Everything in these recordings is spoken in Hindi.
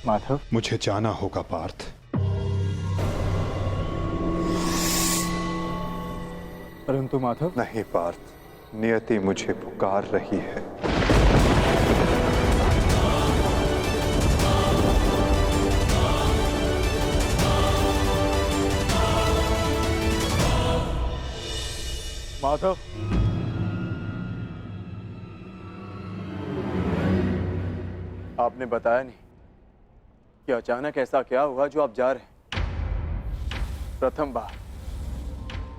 माधव, मुझे जाना होगा पार्थ। परंतु माधव। नहीं पार्थ, नियति मुझे पुकार रही है। माधव, आपने बताया नहीं कि अचानक ऐसा क्या हुआ जो आप जा रहे हैं। प्रथम बार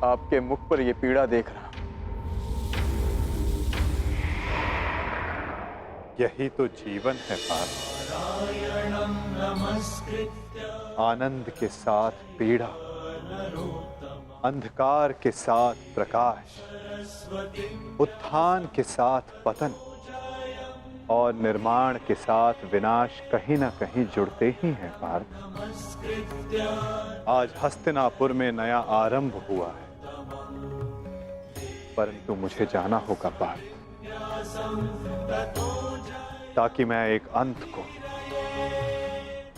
आपके मुख पर यह पीड़ा देख रहा। यही तो जीवन है पार्थ। आनंद के साथ पीड़ा, अंधकार के साथ प्रकाश, उत्थान के साथ पतन और निर्माण के साथ विनाश कहीं ना कहीं जुड़ते ही हैं पार्थ। आज हस्तिनापुर में नया आरंभ हुआ है, परंतु मुझे जाना होगा पार्थ, ताकि मैं एक अंत को,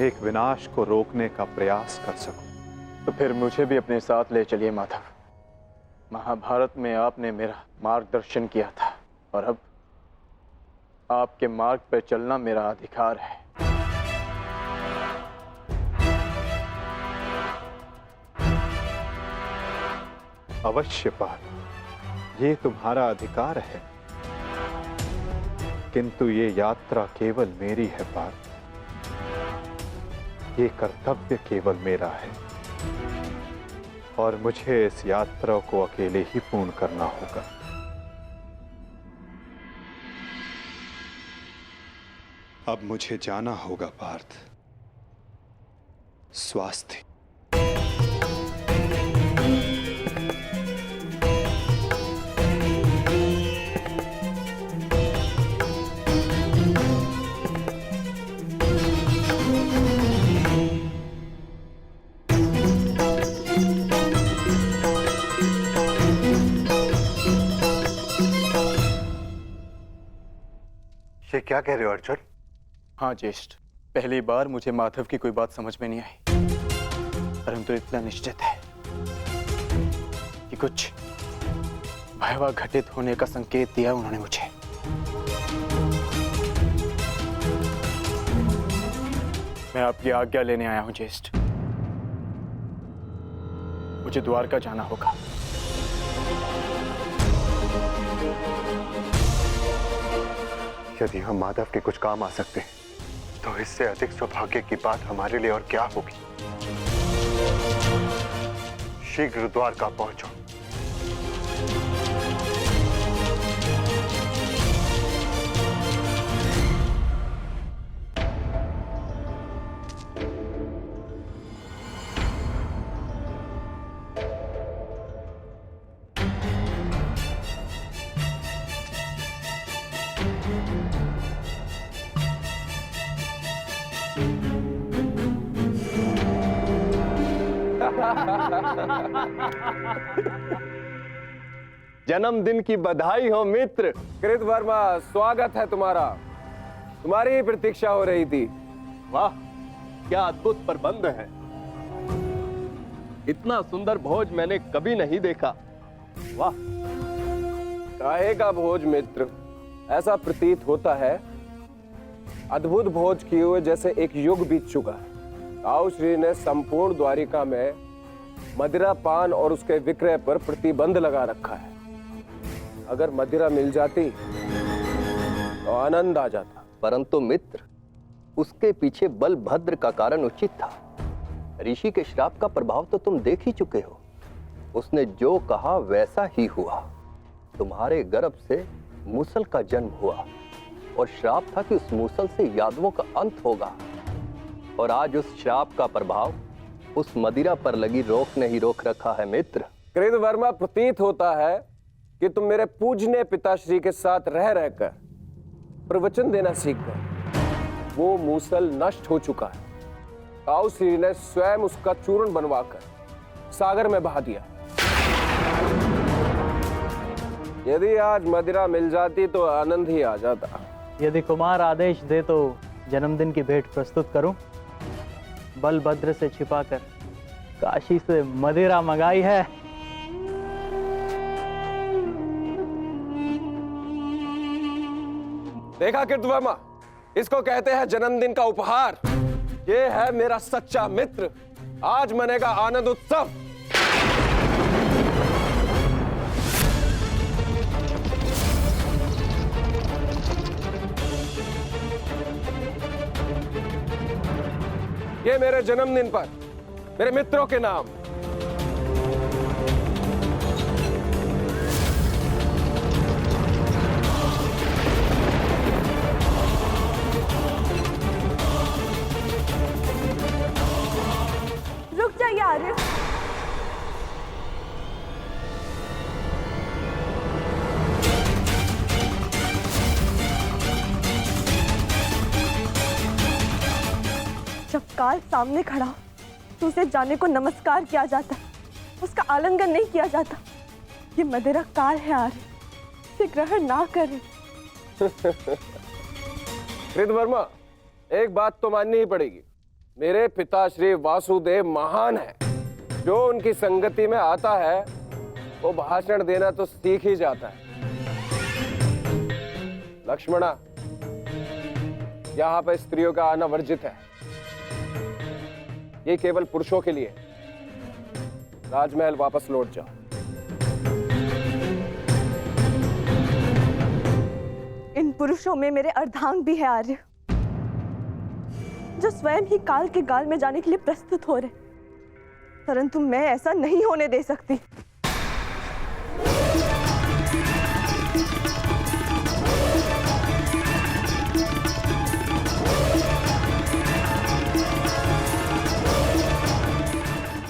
एक विनाश को रोकने का प्रयास कर सकूं। तो फिर मुझे भी अपने साथ ले चलिए माधव। महाभारत में आपने मेरा मार्गदर्शन किया था और अब आपके मार्ग पर चलना मेरा अधिकार है। अवश्य पार्थ, ये तुम्हारा अधिकार है, किंतु ये यात्रा केवल मेरी है पार्थ। ये कर्तव्य केवल मेरा है और मुझे इस यात्रा को अकेले ही पूर्ण करना होगा। अब मुझे जाना होगा पार्थ। स्वास्थ्य। ये क्या कह रहे हो अर्जुन? हाँ ज्येष्ठ, पहली बार मुझे माधव की कोई बात समझ में नहीं आई, परंतु इतना निश्चित है कि कुछ भयावह घटित होने का संकेत दिया उन्होंने मुझे। मैं आपकी आज्ञा लेने आया हूं ज्येष्ठ। मुझे द्वारका जाना होगा। यदि हम माधव के कुछ काम आ सकते हैं, तो इससे अधिक सौभाग्य की बात हमारे लिए और क्या होगी। शीघ्र द्वारका पहुंचो। जन्मदिन की बधाई हो मित्र। कृतवर्मा, स्वागत है तुम्हारा। तुम्हारी ही प्रतीक्षा हो रही थी। वाह, क्या अद्भुत प्रबंध है। इतना सुंदर भोज मैंने कभी नहीं देखा। वाह। काहे का भोज मित्र? ऐसा प्रतीत होता है अद्भुत भोज किए हुए जैसे एक युग बीत चुका है। ताऊ श्री ने संपूर्ण द्वारिका में मदिरा पान और उसके विक्रय पर प्रतिबंध लगा रखा है। अगर मदिरा मिल जाती तो आनंद आ जाता। परंतु मित्र, उसके पीछे बलभद्र का कारण उचित था। ऋषि के श्राप का प्रभाव तो तुम देख ही चुके हो। उसने जो कहा वैसा ही हुआ। तुम्हारे गर्भ से मूसल का जन्म हुआ और श्राप था कि उस मूसल से यादवों का अंत होगा। और आज उस श्राप का प्रभाव उस मदिरा पर लगी रोक ने ही रोक रखा है मित्र। कृतवर्मा, प्रतीत होता है कि तुम मेरे पूजनीय पिताश्री के साथ रह रहकर प्रवचन देना सीख गए। वो मूसल नष्ट हो चुका है। ताऊ श्री ने स्वयं उसका चूर्ण बनवाकर सागर में बहा दिया। यदि आज मदिरा मिल जाती तो आनंद ही आ जाता। यदि कुमार आदेश दे तो जन्मदिन की भेंट प्रस्तुत करूं? बलभद्र से छिपाकर काशी से मदिरा मंगाई है। देखा कृतवर्मा, इसको कहते हैं जन्मदिन का उपहार। ये है मेरा सच्चा मित्र। आज मनेगा आनंद उत्सव। ये मेरे जन्मदिन पर मेरे मित्रों के नाम। रुक जाइए आर्य। जब काल सामने खड़ा हो तो उसे जाने को नमस्कार किया जाता, उसका आलिंगन नहीं किया जाता। ये मदिरा काल है आर्य, इसे ग्रहण ना करें। कृतवर्मा, एक बात तो माननी ही पड़ेगी। मेरे पिता श्री वासुदेव महान है। जो उनकी संगति में आता है वो भाषण देना तो सीख ही जाता है। लक्ष्मणा, यहाँ पर स्त्रियों का आना वर्जित है। ये केवल पुरुषों के लिए। राजमहल वापस लौट जाओ। इन पुरुषों में मेरे अर्धांग भी है आर्य, जो स्वयं ही काल के गाल में जाने के लिए प्रस्तुत हो रहे, परंतु मैं ऐसा नहीं होने दे सकती।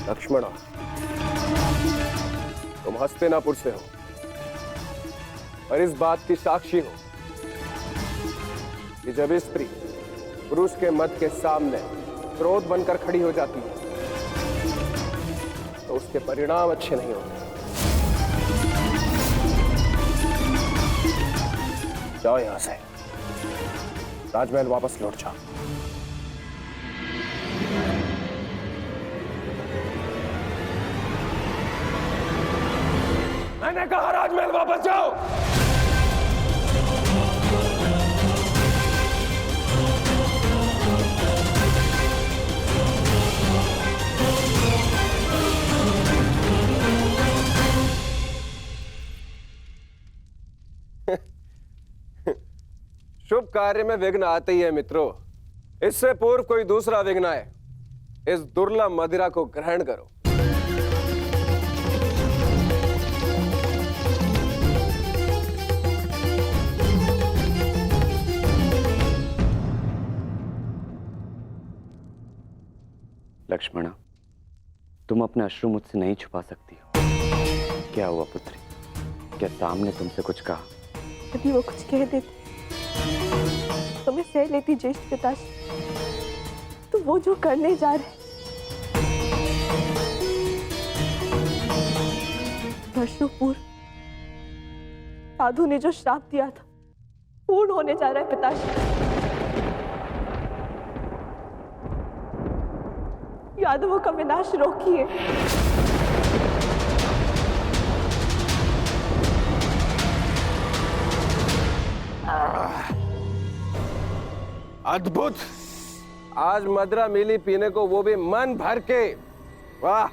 लक्ष्मणा, तुम हस्तिनापुर से हो और इस बात की साक्षी हो कि जब स्त्री पुरुष के मत के सामने क्रोध बनकर खड़ी हो जाती है तो उसके परिणाम अच्छे नहीं होते। जाओ यहां से, राजमहल वापस लौट जाओ। मैंने कहा राजमहल वापस जाओ। शुभ कार्य में विघ्न आते ही है मित्रों। इससे पूर्व कोई दूसरा विघ्न आए, इस दुर्लभ मदिरा को ग्रहण करो। लक्ष्मणा, तुम अपने अश्रु मुझसे नहीं छुपा सकती हो। क्या हुआ पुत्री? क्या सामने तुमसे कुछ कहा? यदि वो कुछ कह देती तो मैं सह लेती ज्येष्ठ पिताजी। तो वो जो करने जा रहे, वर्षों पूर्व साधु ने जो श्राप दिया था पूर्ण होने जा रहा है पिताजी। यादवों का विनाश रोकिए। अद्भुत! आज मदिरा मिली पीने को, वो भी मन भर के। वाह!